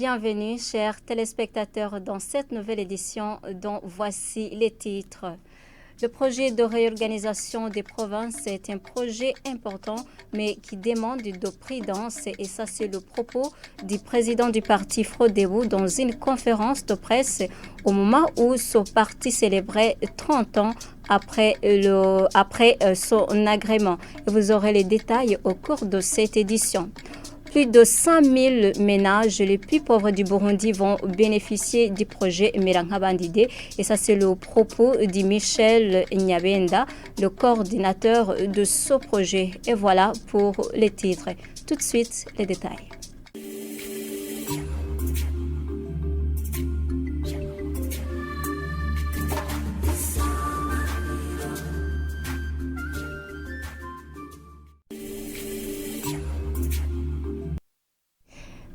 bienvenue, chers téléspectateurs, dans cette nouvelle édition dont voici les titres. Le projet de réorganisation des provinces est un projet important, mais qui demande de prudence, et ça c'est le propos du président du parti Frodebu dans une conférence de presse au moment où ce parti célébrait 30 ans après son agrément. Vous aurez les détails au cours de cette édition. Plus de 100 000 ménages les plus pauvres du Burundi vont bénéficier du projet Merankabandide. Et ça, c'est le propos de Michel Nyabenda, le coordinateur de ce projet. Et voilà pour les titres. Tout de suite, les détails.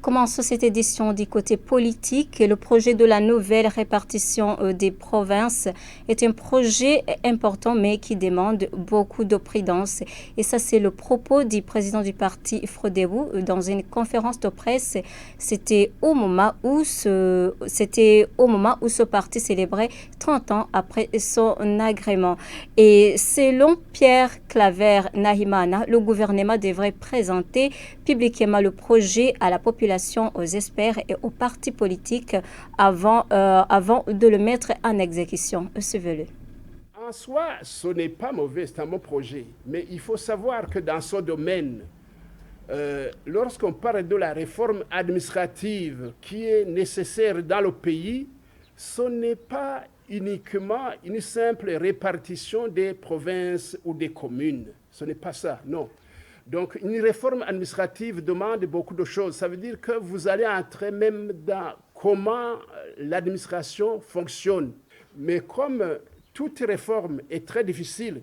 Commençons cette édition du côté politique. Le projet de la nouvelle répartition des provinces est un projet important, mais qui demande beaucoup de prudence. Et ça, c'est le propos du président du parti Frodebu dans une conférence de presse. C'était au moment où ce parti célébrait 30 ans après son agrément. Et selon Pierre Claver Nahimana, le gouvernement devrait présenter publiquement le projet à la population, aux experts et aux partis politiques avant de le mettre en exécution. Suivez-le. En soi, ce n'est pas mauvais, c'est un bon projet. Mais il faut savoir que dans ce domaine, lorsqu'on parle de la réforme administrative qui est nécessaire dans le pays, ce n'est pas uniquement une simple répartition des provinces ou des communes. Ce n'est pas ça, non. Donc, une réforme administrative demande beaucoup de choses. Ça veut dire que vous allez entrer même dans comment l'administration fonctionne. Mais comme toute réforme est très difficile,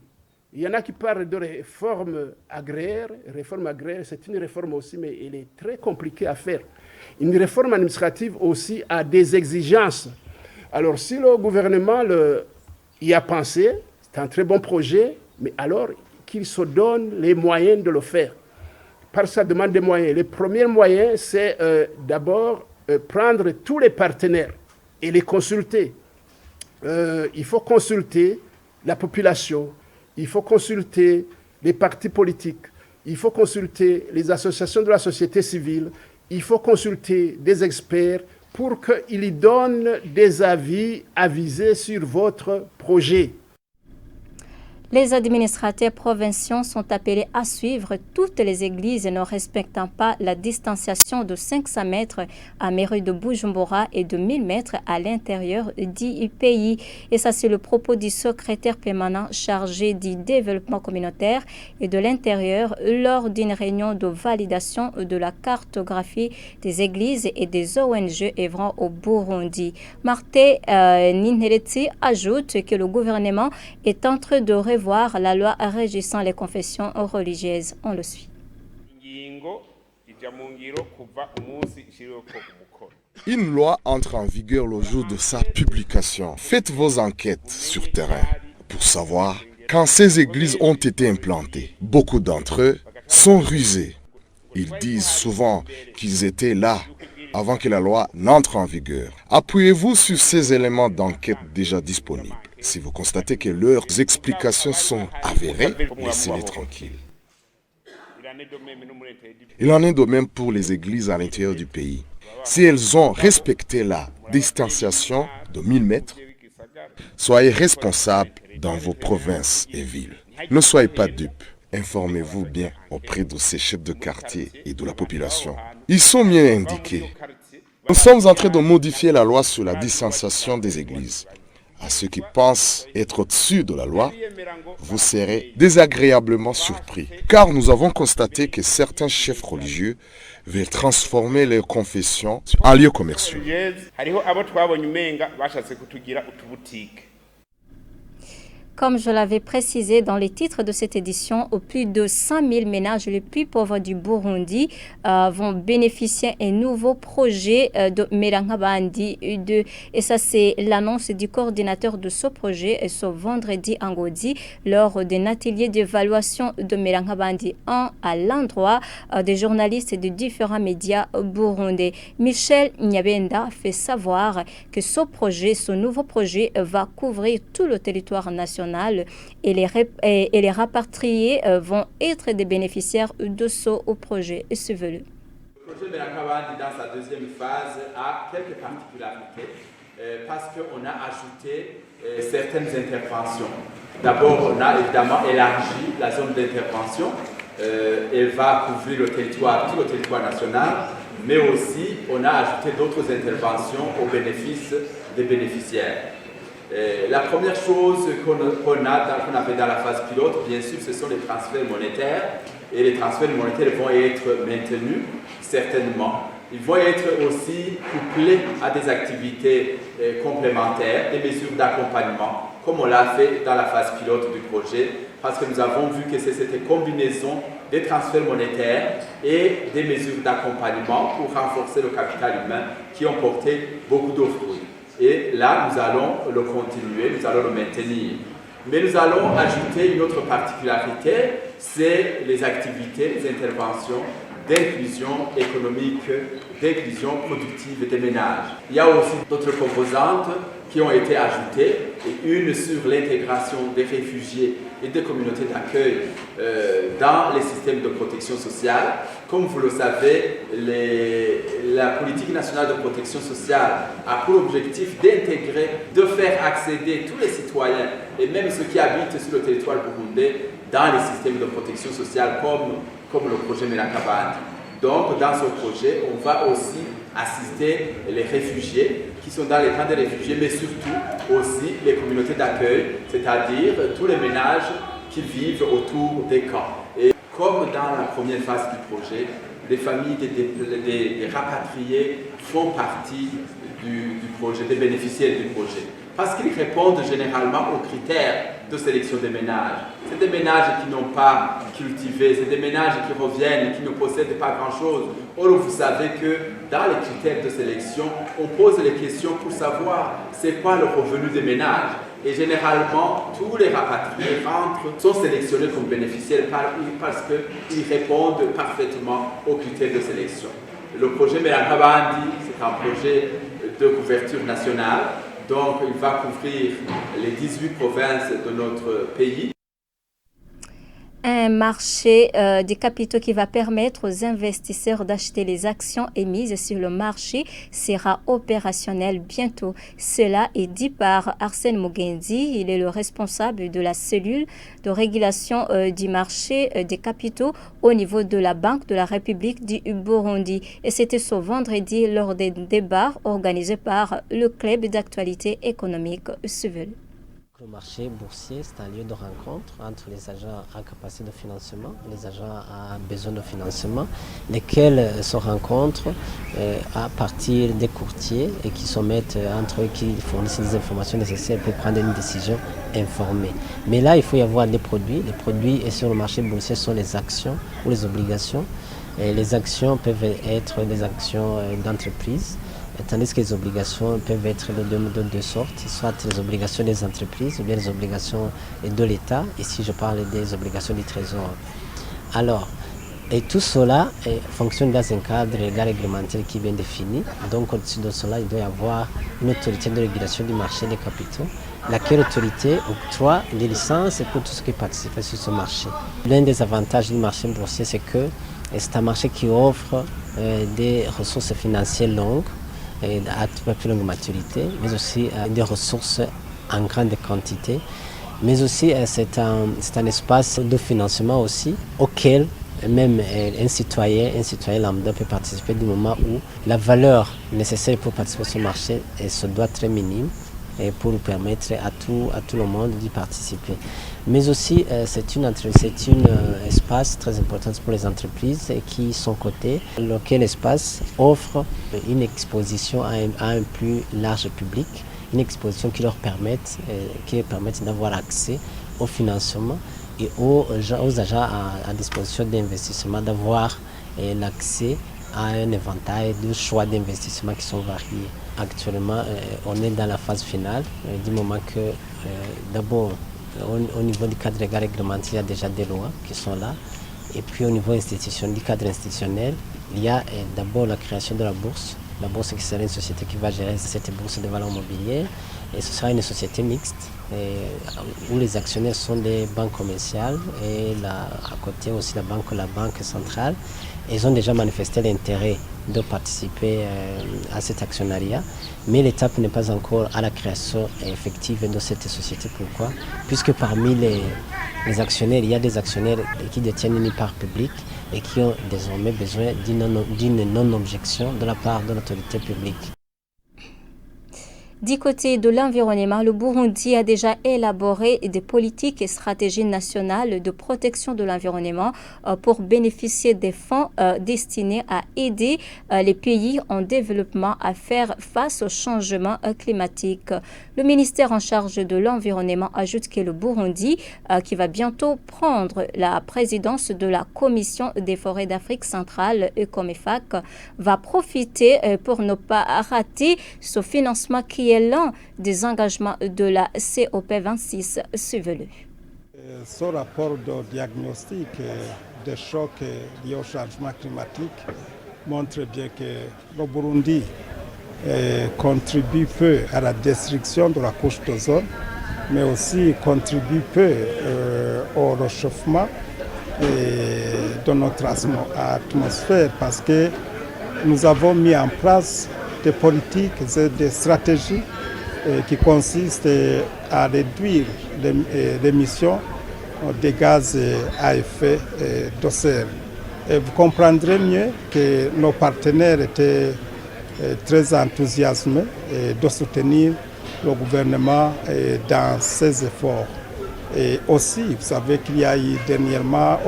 il y en a qui parlent de réforme agraire. Réforme agraire, c'est une réforme aussi, mais elle est très compliquée à faire. Une réforme administrative aussi a des exigences. Alors, si le gouvernement y a pensé, c'est un très bon projet, mais alors qu'il se donne les moyens de le faire. Parce que ça demande des moyens. Le premier moyen, c'est d'abord prendre tous les partenaires et les consulter. Il faut consulter la population, il faut consulter les partis politiques, il faut consulter les associations de la société civile, il faut consulter des experts pour qu'ils donnent des avis avisés sur votre projet. Les administrateurs provinciaux sont appelés à suivre toutes les églises ne respectant pas la distanciation de 500 mètres à mairie de Bujumbura et de 1000 mètres à l'intérieur du pays. Et ça, c'est le propos du secrétaire permanent chargé du développement communautaire et de l'intérieur lors d'une réunion de validation de la cartographie des églises et des ONG œuvrant au Burundi. Martin Ninhereti ajoute que le gouvernement est en train de revoir la loi régissant les confessions religieuses. On le suit. Une loi entre en vigueur le jour de sa publication. Faites vos enquêtes sur terrain pour savoir quand ces églises ont été implantées. Beaucoup d'entre eux sont rusés. Ils disent souvent qu'ils étaient là avant que la loi n'entre en vigueur. Appuyez-vous sur ces éléments d'enquête déjà disponibles. Si vous constatez que leurs explications sont avérées, laissez-les tranquilles. Il en est de même pour les églises à l'intérieur du pays. Si elles ont respecté la distanciation de 1000 mètres, soyez responsables dans vos provinces et villes. Ne soyez pas dupes. Informez-vous bien auprès de ces chefs de quartier et de la population. Ils sont mieux indiqués. Nous sommes en train de modifier la loi sur la distanciation des églises. À ceux qui pensent être au-dessus de la loi, vous serez désagréablement surpris. Car nous avons constaté que certains chefs religieux veulent transformer leurs confessions en lieux commerciaux. Comme je l'avais précisé dans les titres de cette édition, plus de 100 000 ménages les plus pauvres du Burundi vont bénéficier d'un nouveau projet de Merangabandi. Et ça, c'est l'annonce du coordinateur de ce projet ce vendredi en Godi lors d'un atelier d'évaluation de Merangabandi 1 à l'endroit des journalistes de différents médias burundais. Michel Nyabenda fait savoir que ce nouveau projet va couvrir tout le territoire national et les rapatriés vont être des bénéficiaires de ce projet. Le projet Merangabandi dans sa deuxième phase a quelques particularités parce qu'on a ajouté certaines interventions. D'abord, on a évidemment élargi la zone d'intervention. Elle va couvrir tout le territoire national, mais aussi on a ajouté d'autres interventions au bénéfice des bénéficiaires. La première chose qu'on avait dans la phase pilote, bien sûr, ce sont les transferts monétaires. Et les transferts monétaires vont être maintenus, certainement. Ils vont être aussi couplés à des activités complémentaires, des mesures d'accompagnement, comme on l'a fait dans la phase pilote du projet, parce que nous avons vu que c'est cette combinaison des transferts monétaires et des mesures d'accompagnement pour renforcer le capital humain qui ont porté beaucoup de fruits. Et là, nous allons le continuer, nous allons le maintenir. Mais nous allons ajouter une autre particularité, c'est les activités, les interventions d'inclusion économique, d'inclusion productive des ménages. Il y a aussi d'autres composantes qui ont été ajoutées, et une sur l'intégration des réfugiés et des communautés d'accueil dans les systèmes de protection sociale. Comme vous le savez, la politique nationale de protection sociale a pour objectif d'intégrer, de faire accéder tous les citoyens et même ceux qui habitent sur le territoire burundais dans les systèmes de protection sociale comme le projet Merangabandi. Donc, dans ce projet, on va aussi assister les réfugiés qui sont dans les camps des réfugiés, mais surtout aussi les communautés d'accueil, c'est-à-dire tous les ménages qui vivent autour des camps. Et comme dans la première phase du projet, les familles des rapatriés font partie du projet, des bénéficiaires du projet, parce qu'ils répondent généralement aux critères de sélection des ménages. C'est des ménages qui n'ont pas cultivé, c'est des ménages qui reviennent, qui ne possèdent pas grand-chose. Or, vous savez que dans les critères de sélection, on pose les questions pour savoir c'est quoi le revenu des ménages. Et généralement, tous les rapatriés sont sélectionnés comme bénéficiaires parce qu'ils répondent parfaitement aux critères de sélection. Le projet Merangabandi, c'est un projet de couverture nationale. Donc, il va couvrir les 18 provinces de notre pays. Un marché des capitaux qui va permettre aux investisseurs d'acheter les actions émises sur le marché sera opérationnel bientôt. Cela est dit par Arsène Mugenzi. Il est le responsable de la cellule de régulation du marché des capitaux au niveau de la Banque de la République du Burundi. Et c'était ce vendredi lors des débats organisés par le Club d'actualité économique civile. Le marché boursier, c'est un lieu de rencontre entre les agents à capacité de financement et les agents à besoin de financement, lesquels se rencontrent à partir des courtiers et qui se mettent entre eux, qui fournissent les informations nécessaires pour prendre une décision informée. Mais là, il faut y avoir des produits. Les produits sur le marché boursier sont les actions ou les obligations. Et les actions peuvent être des actions d'entreprise, tandis que les obligations peuvent être de deux sortes, soit les obligations des entreprises ou bien les obligations de l'État. Ici, je parle des obligations du Trésor. Alors, et tout cela fonctionne dans un cadre légal réglementaire qui est bien défini. Donc, au-dessus de cela, il doit y avoir une autorité de régulation du marché des capitaux, laquelle autorité octroie des licences pour tout ce qui participe sur ce marché. L'un des avantages du marché boursier, c'est que c'est un marché qui offre des ressources financières longues, à plus longue maturité, mais aussi des ressources en grande quantité. Mais aussi, c'est un espace de financement aussi auquel même un citoyen lambda peut participer du moment où la valeur nécessaire pour participer à ce marché se doit très minime et pour permettre à tout le monde d'y participer. Mais aussi, c'est un espace très important pour les entreprises qui sont cotées, lequel espace offre une exposition à un plus large public. une exposition qui leur permette, d'avoir accès au financement et aux agents à disposition d'investissement, d'avoir l'accès à un éventail de choix d'investissement qui sont variés. Actuellement, on est dans la phase finale, du moment que d'abord au niveau du cadre légal réglementaire, il y a déjà des lois qui sont là. Et puis au niveau du cadre institutionnel, il y a d'abord la création de la bourse. La bourse qui sera une société qui va gérer cette bourse de valeurs mobilières. Et ce sera une société mixte où les actionnaires sont des banques commerciales et à côté aussi la banque centrale. Ils ont déjà manifesté l'intérêt de participer à cet actionnariat, mais l'étape n'est pas encore à la création effective de cette société. Pourquoi? Puisque parmi les actionnaires, il y a des actionnaires qui détiennent une part publique et qui ont désormais besoin d'une non-objection de la part de l'autorité publique. Du côté de l'environnement, le Burundi a déjà élaboré des politiques et stratégies nationales de protection de l'environnement pour bénéficier des fonds destinés à aider les pays en développement à faire face au changement climatique. Le ministère en charge de l'environnement ajoute que le Burundi, qui va bientôt prendre la présidence de la Commission des forêts d'Afrique centrale, COMEFAC, va profiter pour ne pas rater ce financement qui est l'un des engagements de la COP26. Suivez-le. Ce rapport de diagnostic des chocs liés au changement climatique montre bien que le Burundi contribue peu à la destruction de la couche d'ozone, mais aussi contribue peu au réchauffement de notre atmosphère parce que nous avons mis en place des politiques et des stratégies qui consistent à réduire l'émission des gaz à effet de serre. Et vous comprendrez mieux que nos partenaires étaient très enthousiasmés de soutenir le gouvernement dans ses efforts. Et aussi, vous savez qu'il y a eu dernièrement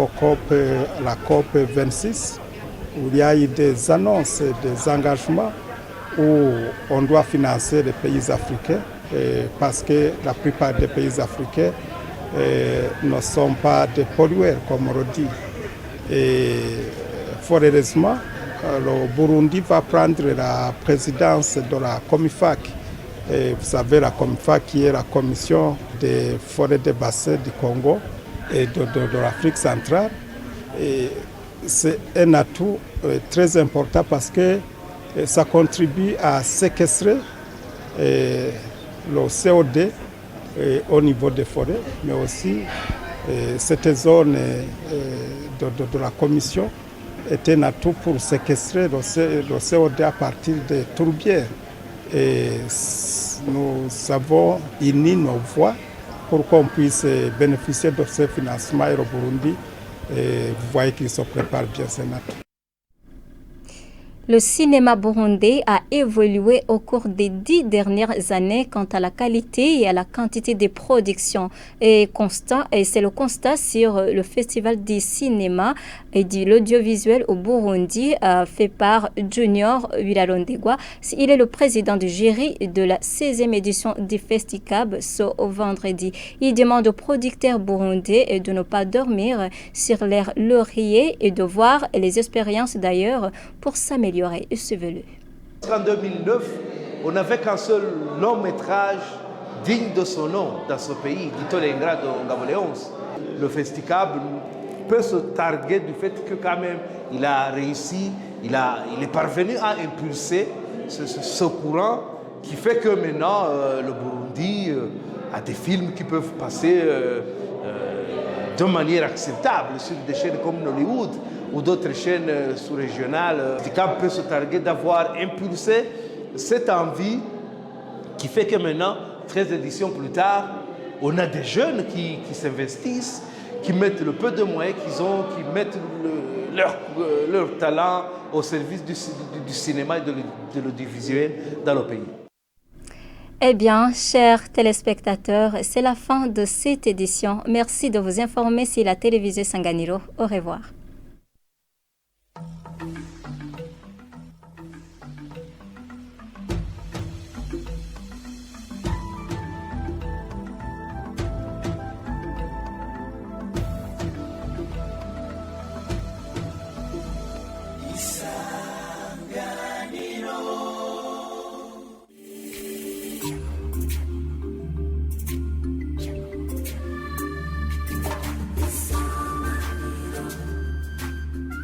la COP 26, où il y a eu des annonces, des engagements où on doit financer les pays africains parce que la plupart des pays africains ne sont pas des pollueurs, comme on le dit. Et fort heureusement, le Burundi va prendre la présidence de la COMIFAC. Et vous savez, la COMIFAC qui est la Commission des forêts des bassins du Congo et de l'Afrique centrale. Et c'est un atout très important parce que ça contribue à séquestrer le CO2 au niveau des forêts, mais aussi cette zone de la Commission est un atout pour séquestrer le CO2 à partir des tourbières. Et nous avons uni nos voix pour qu'on puisse bénéficier de ce financement et le Burundi. Et vous voyez qu'il se prépare bien ce atout. Le cinéma burundais a évolué au cours des 10 dernières années quant à la qualité et à la quantité des productions. Et c'est le constat sur le Festival du cinéma et de l'audiovisuel au Burundi fait par Junior Wilalondegwa. Il est le président du jury de la 16e édition du Festicab ce vendredi. Il demande aux producteurs burundais de ne pas dormir sur leurs lauriers et de voir les expériences d'ailleurs pour s'améliorer. Suivez-le. En 2009, on n'avait qu'un seul long métrage digne de son nom dans ce pays, Ditolengra de Ngaboléonce. Le Festicab peut se targuer du fait que quand même il a réussi, il est parvenu à impulser ce courant qui fait que maintenant le Burundi a des films qui peuvent passer de manière acceptable sur des chaînes comme Nollywood ou d'autres chaînes sous-régionales. Festicab peut se targuer d'avoir impulsé cette envie qui fait que maintenant, 13 éditions plus tard, on a des jeunes qui s'investissent, qui mettent le peu de moyens qu'ils ont, qui mettent leur talent au service du cinéma et de l'audiovisuel dans le pays. Eh bien, chers téléspectateurs, c'est la fin de cette édition. Merci de vous informer sur la télévision Sanganiro. Au revoir.